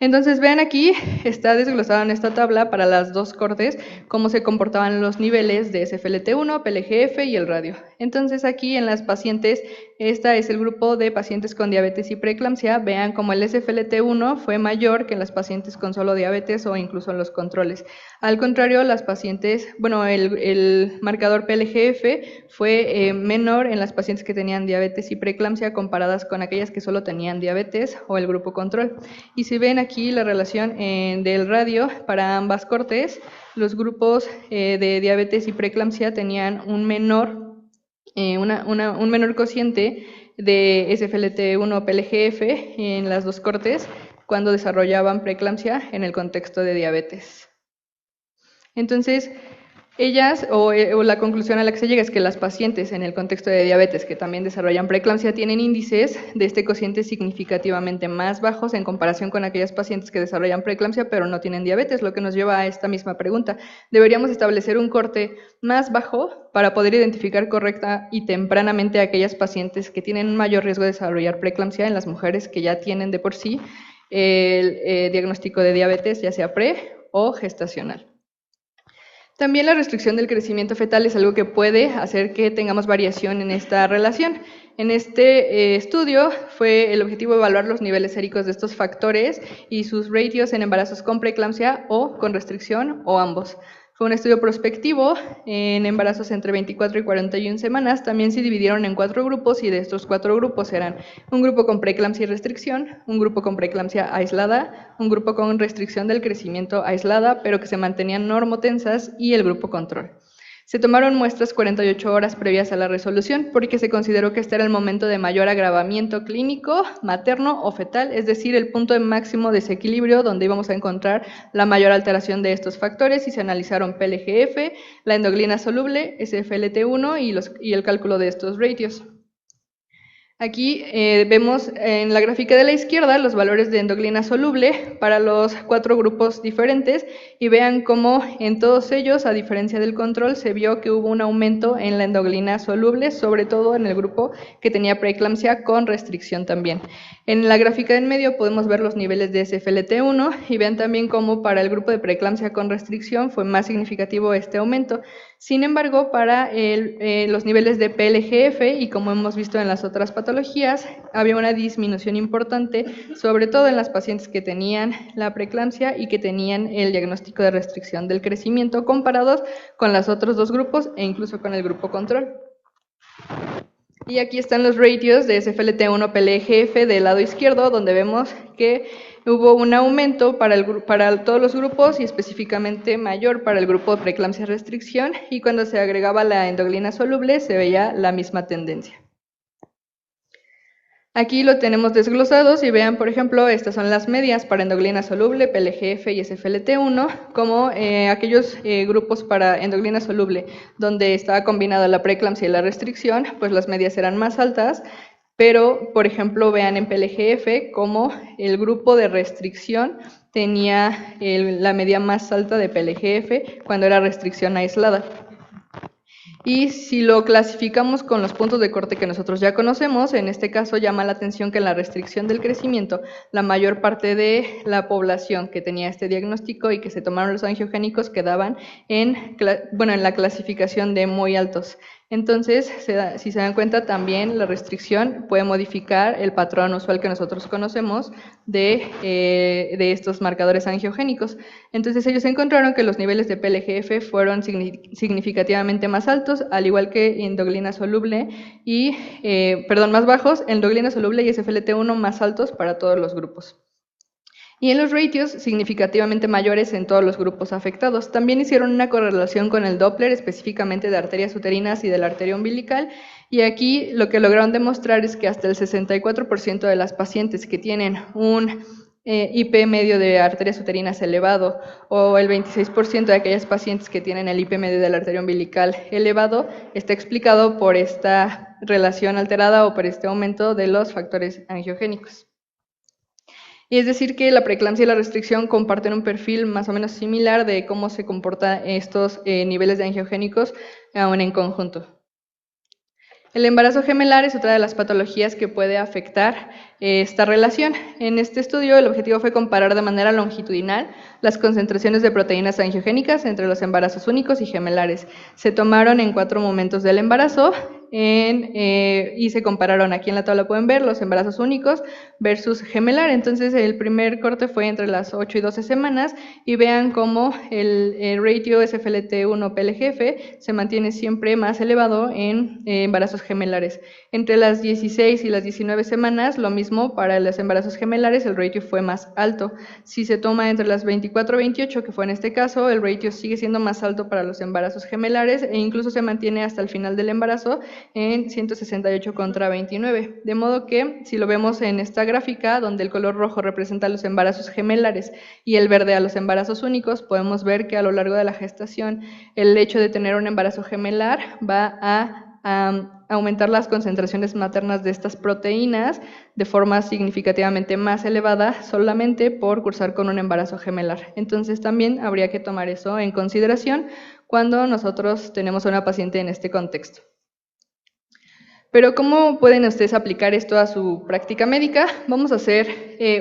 Entonces, vean aquí, está desglosado en esta tabla para las 2 cortes cómo se comportaban los niveles de SFLT1, PLGF y el radio. Entonces, aquí en las pacientes, este es el grupo de pacientes con diabetes y preeclampsia. Vean cómo el SFLT1 fue mayor que en las pacientes con solo diabetes o incluso en los controles. Al contrario, las pacientes, el marcador PLGF fue menor en las pacientes que tenían diabetes y preeclampsia comparadas con aquellas que solo tenían diabetes o el grupo control. Y si ven aquí la relación del radio para ambas cortes, los grupos de diabetes y preeclampsia tenían un menor cociente de SFLT1-PLGF en las 2 cortes cuando desarrollaban preeclampsia en el contexto de diabetes. Entonces, Ellas, o la conclusión a la que se llega es que las pacientes en el contexto de diabetes que también desarrollan preeclampsia tienen índices de este cociente significativamente más bajos en comparación con aquellas pacientes que desarrollan preeclampsia pero no tienen diabetes, lo que nos lleva a esta misma pregunta. ¿Deberíamos establecer un corte más bajo para poder identificar correcta y tempranamente a aquellas pacientes que tienen un mayor riesgo de desarrollar preeclampsia en las mujeres que ya tienen de por sí el diagnóstico de diabetes, ya sea pre o gestacional? También la restricción del crecimiento fetal es algo que puede hacer que tengamos variación en esta relación. En este estudio fue el objetivo evaluar los niveles séricos de estos factores y sus ratios en embarazos con preeclampsia o con restricción o ambos. Fue un estudio prospectivo en embarazos entre 24 y 41 semanas. También se dividieron en 4 grupos y de estos 4 grupos eran un grupo con preeclampsia y restricción, un grupo con preeclampsia aislada, un grupo con restricción del crecimiento aislada pero que se mantenían normotensas y el grupo control. Se tomaron muestras 48 horas previas a la resolución porque se consideró que este era el momento de mayor agravamiento clínico, materno o fetal, es decir, el punto de máximo desequilibrio donde íbamos a encontrar la mayor alteración de estos factores y se analizaron PLGF, la endoglina soluble, SFLT1 y el cálculo de estos ratios. Aquí vemos en la gráfica de la izquierda los valores de endoglina soluble para los 4 grupos diferentes y vean cómo en todos ellos, a diferencia del control, se vio que hubo un aumento en la endoglina soluble, sobre todo en el grupo que tenía preeclampsia con restricción también. En la gráfica en medio podemos ver los niveles de SFLT1 y vean también cómo para el grupo de preeclampsia con restricción fue más significativo este aumento. Sin embargo, para los niveles de PLGF, y como hemos visto en las otras patologías, había una disminución importante, sobre todo en las pacientes que tenían la preeclampsia y que tenían el diagnóstico de restricción del crecimiento, comparados con los otros 2 grupos e incluso con el grupo control. Y aquí están los ratios de SFLT1 PLGF del lado izquierdo, donde vemos que hubo un aumento para todos los grupos y específicamente mayor para el grupo de preeclampsia restricción, y cuando se agregaba la endoglina soluble se veía la misma tendencia. Aquí lo tenemos desglosados y vean, por ejemplo, estas son las medias para endoglina soluble, PLGF y SFLT1, como aquellos grupos para endoglina soluble donde estaba combinada la preeclampsia y la restricción, pues las medias eran más altas, pero, por ejemplo, vean en PLGF como el grupo de restricción tenía la media más alta de PLGF cuando era restricción aislada. Y si lo clasificamos con los puntos de corte que nosotros ya conocemos, en este caso llama la atención que en la restricción del crecimiento, la mayor parte de la población que tenía este diagnóstico y que se tomaron los angiogénicos quedaban en la clasificación de muy altos. Entonces, si se dan cuenta, también la restricción puede modificar el patrón usual que nosotros conocemos de estos marcadores angiogénicos. Entonces, ellos encontraron que los niveles de PLGF fueron significativamente más altos, al igual que endoglina soluble más bajos, endoglina soluble y SFLT1 más altos para todos los grupos. Y en los ratios significativamente mayores en todos los grupos afectados. También hicieron una correlación con el Doppler, específicamente de arterias uterinas y de la arteria umbilical, y aquí lo que lograron demostrar es que hasta el 64% de las pacientes que tienen un IP medio de arterias uterinas elevado, o el 26% de aquellas pacientes que tienen el IP medio de la arteria umbilical elevado, está explicado por esta relación alterada o por este aumento de los factores angiogénicos. Y es decir que la preeclampsia y la restricción comparten un perfil más o menos similar de cómo se comportan estos niveles de angiogénicos aún en conjunto. El embarazo gemelar es otra de las patologías que puede afectar esta relación. En este estudio el objetivo fue comparar de manera longitudinal las concentraciones de proteínas angiogénicas entre los embarazos únicos y gemelares. Se tomaron en 4 momentos del embarazo y se compararon, aquí en la tabla pueden ver los embarazos únicos versus gemelar. Entonces el primer corte fue entre las 8 y 12 semanas y vean cómo el ratio SFLT1 PLGF se mantiene siempre más elevado en embarazos gemelares. Entre las 16 y las 19 semanas lo mismo mismo, para los embarazos gemelares el ratio fue más alto. Si se toma entre las 24 y 28, que fue en este caso, el ratio sigue siendo más alto para los embarazos gemelares e incluso se mantiene hasta el final del embarazo en 168 contra 29. De modo que, si lo vemos en esta gráfica, donde el color rojo representa los embarazos gemelares y el verde a los embarazos únicos, podemos ver que a lo largo de la gestación el hecho de tener un embarazo gemelar va a aumentar las concentraciones maternas de estas proteínas de forma significativamente más elevada solamente por cursar con un embarazo gemelar. Entonces también habría que tomar eso en consideración cuando nosotros tenemos a una paciente en este contexto. Pero ¿cómo pueden ustedes aplicar esto a su práctica médica? Vamos a hacer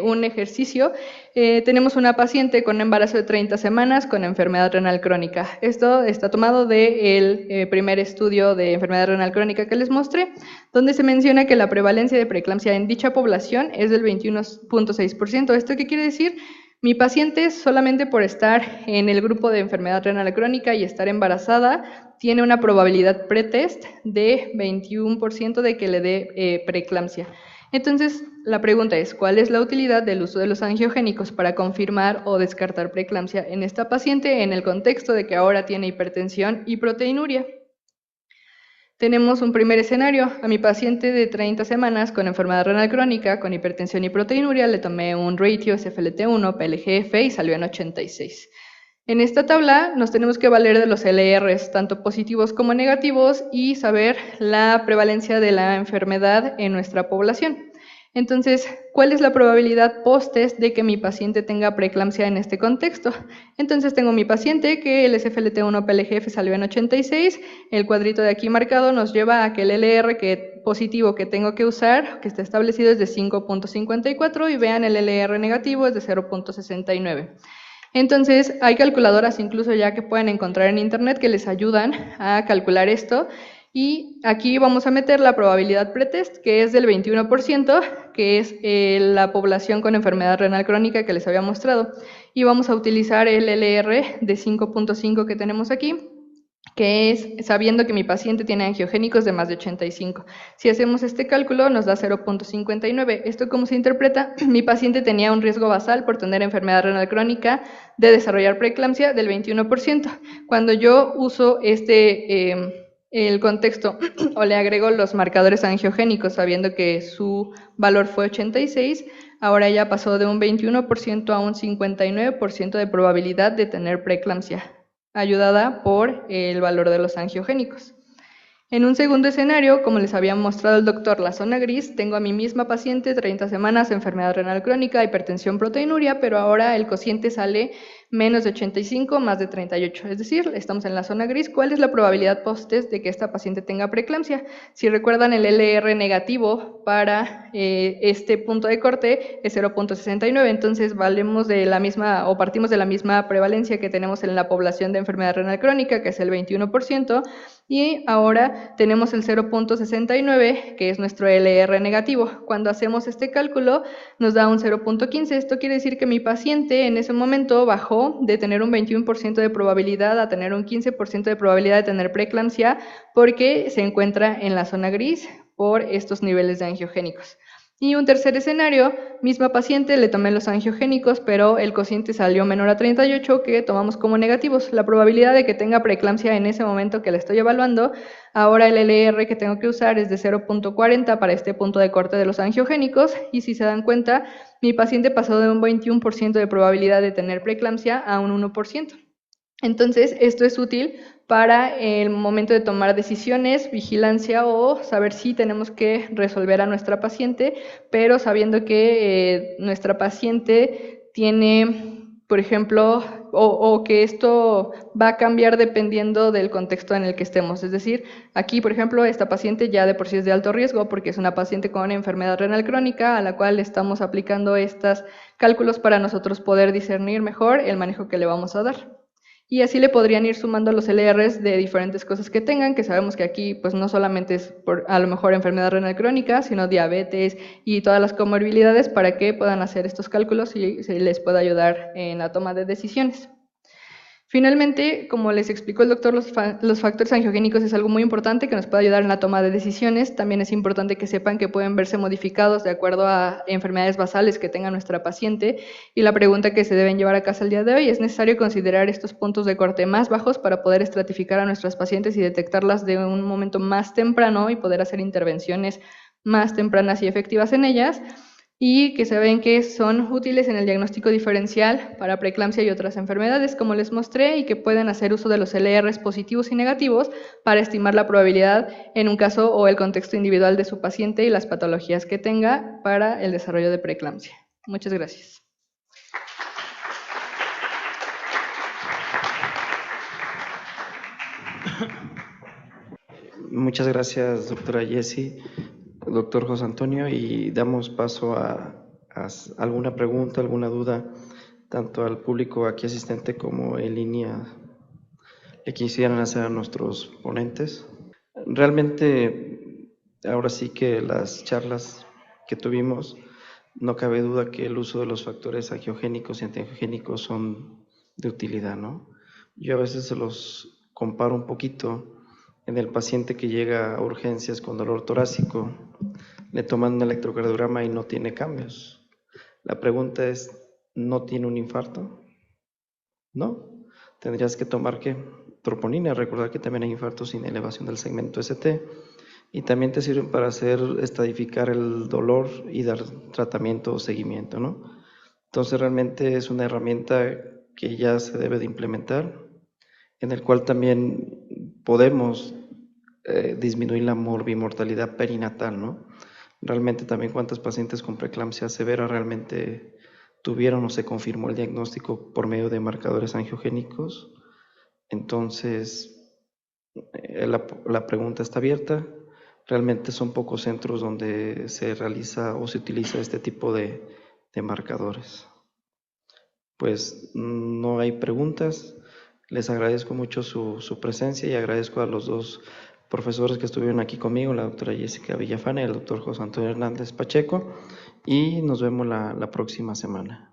un ejercicio. Tenemos una paciente con un embarazo de 30 semanas con enfermedad renal crónica. Esto está tomado del primer estudio de enfermedad renal crónica que les mostré, donde se menciona que la prevalencia de preeclampsia en dicha población es del 21.6%. ¿Esto qué quiere decir? Mi paciente, solamente por estar en el grupo de enfermedad renal crónica y estar embarazada, tiene una probabilidad pretest de 21% de que le dé preeclampsia. Entonces, la pregunta es, ¿cuál es la utilidad del uso de los angiogénicos para confirmar o descartar preeclampsia en esta paciente en el contexto de que ahora tiene hipertensión y proteinuria? Tenemos un primer escenario. A mi paciente de 30 semanas con enfermedad renal crónica, con hipertensión y proteinuria, le tomé un ratio SFLT1, PLGF y salió en 86. En esta tabla nos tenemos que valer de los LRs, tanto positivos como negativos, y saber la prevalencia de la enfermedad en nuestra población. Entonces, ¿cuál es la probabilidad post-test de que mi paciente tenga preeclampsia en este contexto? Entonces, tengo mi paciente que el SFLT1 PLGF salió en 86, el cuadrito de aquí marcado nos lleva a que el LR positivo que tengo que usar, que está establecido, es de 5.54 y vean el LR negativo es de 0.69. Entonces, hay calculadoras incluso ya que pueden encontrar en internet que les ayudan a calcular esto. Y aquí vamos a meter la probabilidad pretest, que es del 21%, que es la población con enfermedad renal crónica que les había mostrado. Y vamos a utilizar el LR de 5.5 que tenemos aquí, que es sabiendo que mi paciente tiene angiogénicos de más de 85. Si hacemos este cálculo nos da 0.59. ¿Esto cómo se interpreta? Mi paciente tenía un riesgo basal por tener enfermedad renal crónica de desarrollar preeclampsia del 21%. Cuando yo uso el contexto o le agrego los marcadores angiogénicos sabiendo que su valor fue 86, ahora ya pasó de un 21% a un 59% de probabilidad de tener preeclampsia, ayudada por el valor de los angiogénicos. En un segundo escenario, como les había mostrado el doctor, la zona gris, tengo a mi misma paciente, 30 semanas, enfermedad renal crónica, hipertensión, proteinuria, pero ahora el cociente sale menos de 85, más de 38. Es decir, estamos en la zona gris. ¿Cuál es la probabilidad post-test de que esta paciente tenga preeclampsia? Si recuerdan, el LR negativo para este punto de corte es 0.69, entonces valemos de la misma o partimos de la misma prevalencia que tenemos en la población de enfermedad renal crónica, que es el 21%, y ahora tenemos el 0.69, que es nuestro LR negativo. Cuando hacemos este cálculo, nos da un 0.15. Esto quiere decir que mi paciente en ese momento bajó de tener un 21% de probabilidad a tener un 15% de probabilidad de tener preeclampsia porque se encuentra en la zona gris por estos niveles de angiogénicos. Y un tercer escenario, misma paciente, le tomé los angiogénicos, pero el cociente salió menor a 38, que tomamos como negativos. La probabilidad de que tenga preeclampsia en ese momento que la estoy evaluando, ahora el LR que tengo que usar es de 0.40 para este punto de corte de los angiogénicos, y si se dan cuenta, mi paciente pasó de un 21% de probabilidad de tener preeclampsia a un 1%. Entonces, esto es útil para el momento de tomar decisiones, vigilancia o saber si tenemos que resolver a nuestra paciente, pero sabiendo que nuestra paciente tiene, por ejemplo, o que esto va a cambiar dependiendo del contexto en el que estemos. Es decir, aquí, por ejemplo, esta paciente ya de por sí es de alto riesgo porque es una paciente con enfermedad renal crónica a la cual estamos aplicando estos cálculos para nosotros poder discernir mejor el manejo que le vamos a dar. Y así le podrían ir sumando los LRs de diferentes cosas que tengan, que sabemos que aquí pues no solamente es por a lo mejor enfermedad renal crónica, sino diabetes y todas las comorbilidades para que puedan hacer estos cálculos y se les pueda ayudar en la toma de decisiones. Finalmente, como les explicó el doctor, los factores angiogénicos es algo muy importante que nos puede ayudar en la toma de decisiones. También es importante que sepan que pueden verse modificados de acuerdo a enfermedades basales que tenga nuestra paciente. Y la pregunta que se deben llevar a casa el día de hoy, ¿es necesario considerar estos puntos de corte más bajos para poder estratificar a nuestras pacientes y detectarlas de un momento más temprano y poder hacer intervenciones más tempranas y efectivas en ellas? Y que saben que son útiles en el diagnóstico diferencial para preeclampsia y otras enfermedades, como les mostré, y que pueden hacer uso de los LRs positivos y negativos para estimar la probabilidad en un caso o el contexto individual de su paciente y las patologías que tenga para el desarrollo de preeclampsia. Muchas gracias. Muchas gracias, doctora Jessie, doctor José Antonio, y damos paso a alguna pregunta, alguna duda, tanto al público aquí asistente como en línea, que quisieran hacer a nuestros ponentes. Realmente, ahora sí que las charlas que tuvimos, no cabe duda que el uso de los factores angiogénicos y antiangiogénicos son de utilidad, ¿no? Yo a veces se los comparo un poquito en el paciente que llega a urgencias con dolor torácico, le toman un electrocardiograma y no tiene cambios. La pregunta es, ¿no tiene un infarto? No. Tendrías que tomar, ¿qué? Troponina. Recordar que también hay infartos sin elevación del segmento ST. Y también te sirven para estadificar el dolor y dar tratamiento o seguimiento, ¿no? Entonces realmente es una herramienta que ya se debe de implementar, en el cual también podemos disminuir la morbimortalidad perinatal, ¿no? Realmente también cuántos pacientes con preeclampsia severa realmente tuvieron o se confirmó el diagnóstico por medio de marcadores angiogénicos. Entonces, la pregunta está abierta. Realmente son pocos centros donde se realiza o se utiliza este tipo de marcadores. Pues no hay preguntas. Les agradezco mucho su presencia y agradezco a los dos profesores que estuvieron aquí conmigo, la doctora Jessica Villafana y el doctor José Antonio Hernández Pacheco, y nos vemos la próxima semana.